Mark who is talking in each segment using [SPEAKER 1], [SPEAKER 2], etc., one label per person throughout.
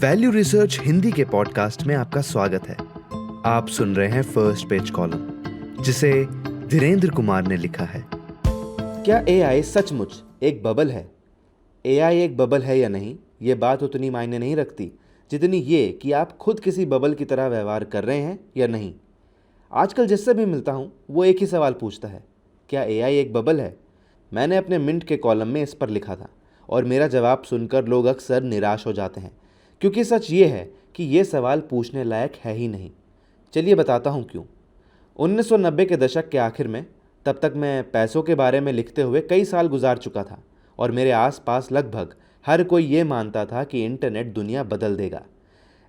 [SPEAKER 1] Value research Hindi के podcast में आपका स्वागत है। आप सुन रहे हैं फर्स्ट पेज कॉलम, जिसे धीरेन्द्र कुमार ने लिखा है।
[SPEAKER 2] क्या एआई सचमुच एक बबल है? एआई एक बबल है या नहीं, ये बात उतनी मायने नहीं रखती जितनी ये कि आप खुद किसी बबल की तरह व्यवहार कर रहे हैं या नहीं। आजकल जिससे भी मिलता हूँ वो एक ही सवाल पूछता है, क्या एआई एक बबल है? मैंने अपने मिंट के कॉलम में इस पर लिखा था और मेरा जवाब सुनकर लोग अक्सर निराश हो जाते हैं, क्योंकि सच ये है कि ये सवाल पूछने लायक है ही नहीं। चलिए बताता हूँ क्यों। 1990 के दशक के आखिर में, तब तक मैं पैसों के बारे में लिखते हुए कई साल गुजार चुका था और मेरे आसपास लगभग हर कोई ये मानता था कि इंटरनेट दुनिया बदल देगा।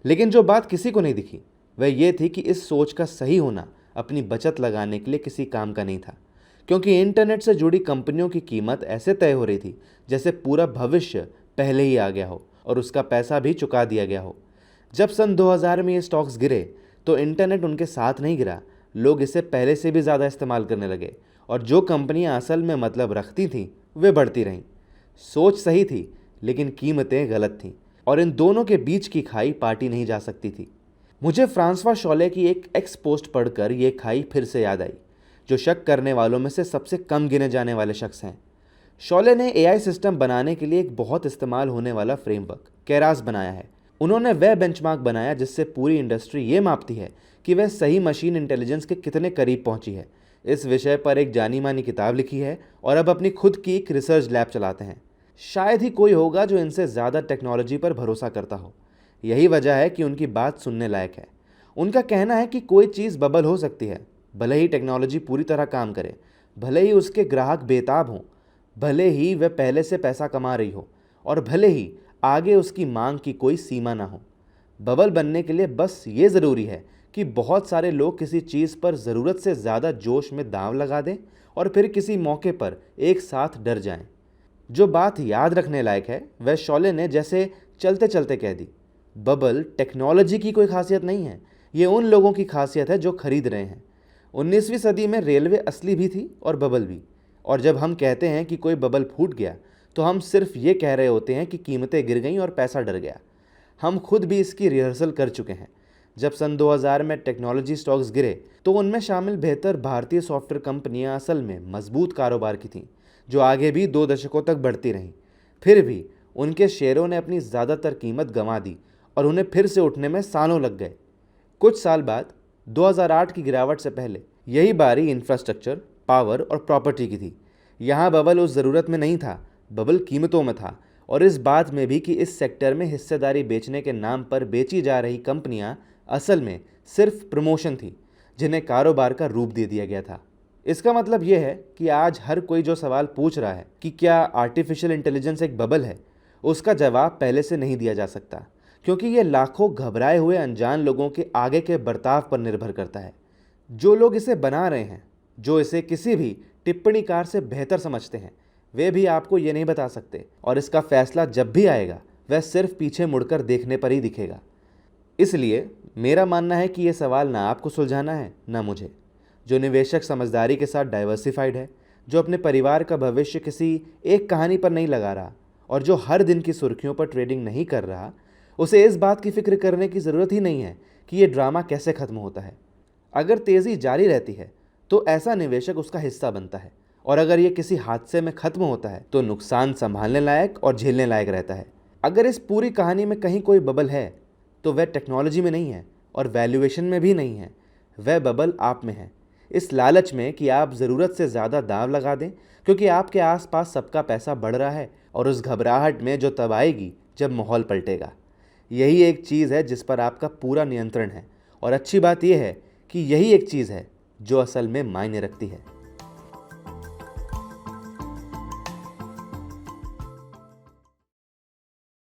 [SPEAKER 2] लेकिन जो बात किसी को नहीं दिखी वह ये थी कि इस सोच का सही होना अपनी बचत लगाने के लिए किसी काम का नहीं था, क्योंकि इंटरनेट से जुड़ी कंपनियों की कीमत ऐसे तय हो रही थी जैसे पूरा भविष्य पहले ही आ गया हो और उसका पैसा भी चुका दिया गया हो। जब सन 2000 में ये स्टॉक्स गिरे तो इंटरनेट उनके साथ नहीं गिरा, लोग इसे पहले से भी ज़्यादा इस्तेमाल करने लगे और जो कंपनियां असल में मतलब रखती थीं वे बढ़ती रहीं। सोच सही थी लेकिन कीमतें गलत थीं और इन दोनों के बीच की खाई पाटी नहीं जा सकती थी। मुझे फ्रांसवा शॉले की एक एक्स पोस्ट पढ़कर ये खाई फिर से याद आई, जो शक करने वालों में से सबसे कम गिने जाने वाले शख्स हैं। शॉले ने एआई सिस्टम बनाने के लिए एक बहुत इस्तेमाल होने वाला फ्रेमवर्क केरास बनाया है। उन्होंने वह बेंचमार्क बनाया जिससे पूरी इंडस्ट्री ये मापती है कि वह सही मशीन इंटेलिजेंस के कितने करीब पहुंची है। इस विषय पर एक जानी मानी किताब लिखी है और अब अपनी खुद की एक रिसर्च लैब चलाते हैं। शायद ही कोई होगा जो इनसे ज़्यादा टेक्नोलॉजी पर भरोसा करता हो। यही वजह है कि उनकी बात सुनने लायक है। उनका कहना है कि कोई चीज़ बबल हो सकती है, भले ही टेक्नोलॉजी पूरी तरह काम करे, भले ही उसके ग्राहक बेताब हों, भले ही वह पहले से पैसा कमा रही हो और भले ही आगे उसकी मांग की कोई सीमा ना हो। बबल बनने के लिए बस ये ज़रूरी है कि बहुत सारे लोग किसी चीज़ पर ज़रूरत से ज़्यादा जोश में दांव लगा दें और फिर किसी मौके पर एक साथ डर जाएं। जो बात याद रखने लायक है वह शॉले ने जैसे चलते चलते कह दी, बबल टेक्नोलॉजी की कोई खासियत नहीं है, ये उन लोगों की खासियत है जो खरीद रहे हैं। 19वीं सदी में रेलवे असली भी थी और बबल भी, और जब हम कहते हैं कि कोई बबल फूट गया तो हम सिर्फ ये कह रहे होते हैं कि कीमतें गिर गईं और पैसा डर गया। हम खुद भी इसकी रिहर्सल कर चुके हैं। जब सन 2000 में टेक्नोलॉजी स्टॉक्स गिरे तो उनमें शामिल बेहतर भारतीय सॉफ्टवेयर कंपनियां असल में मजबूत कारोबार की थीं, जो आगे भी 2 दशकों तक बढ़ती रहीं। फिर भी उनके शेयरों ने अपनी ज़्यादातर कीमत गंवा दी और उन्हें फिर से उठने में सालों लग गए। कुछ साल बाद 2008 की गिरावट से पहले यही बारी इंफ्रास्ट्रक्चर, पावर और प्रॉपर्टी की थी। यहाँ बबल उस ज़रूरत में नहीं था, बबल कीमतों में था, और इस बात में भी कि इस सेक्टर में हिस्सेदारी बेचने के नाम पर बेची जा रही कंपनियां असल में सिर्फ प्रमोशन थी, जिन्हें कारोबार का रूप दे दिया गया था। इसका मतलब यह है कि आज हर कोई जो सवाल पूछ रहा है कि क्या आर्टिफिशियल इंटेलिजेंस एक बबल है, उसका जवाब पहले से नहीं दिया जा सकता, क्योंकि ये लाखों घबराए हुए अनजान लोगों के आगे के बर्ताव पर निर्भर करता है। जो लोग इसे बना रहे हैं, जो इसे किसी भी टिप्पणीकार से बेहतर समझते हैं, वे भी आपको ये नहीं बता सकते, और इसका फैसला जब भी आएगा वह सिर्फ पीछे मुड़कर देखने पर ही दिखेगा। इसलिए मेरा मानना है कि ये सवाल ना आपको सुलझाना है ना मुझे। जो निवेशक समझदारी के साथ डाइवर्सिफाइड है, जो अपने परिवार का भविष्य किसी एक कहानी पर नहीं लगा रहा और जो हर दिन की सुर्खियों पर ट्रेडिंग नहीं कर रहा, उसे इस बात की फिक्र करने की ज़रूरत ही नहीं है कि ये ड्रामा कैसे ख़त्म होता है। अगर तेज़ी जारी रहती है तो ऐसा निवेशक उसका हिस्सा बनता है, और अगर ये किसी हादसे में ख़त्म होता है तो नुकसान संभालने लायक और झेलने लायक रहता है। अगर इस पूरी कहानी में कहीं कोई बबल है तो वह टेक्नोलॉजी में नहीं है और वैल्यूएशन में भी नहीं है, वह बबल आप में है। इस लालच में कि आप ज़रूरत से ज़्यादा दांव लगा दें क्योंकि आपके आसपास सबका पैसा बढ़ रहा है, और उस घबराहट में जो तब आएगी जब माहौल पलटेगा। यही एक चीज़ है जिस पर आपका पूरा नियंत्रण है, और अच्छी बात यह है कि यही एक चीज़ है जो असल में मायने रखती है।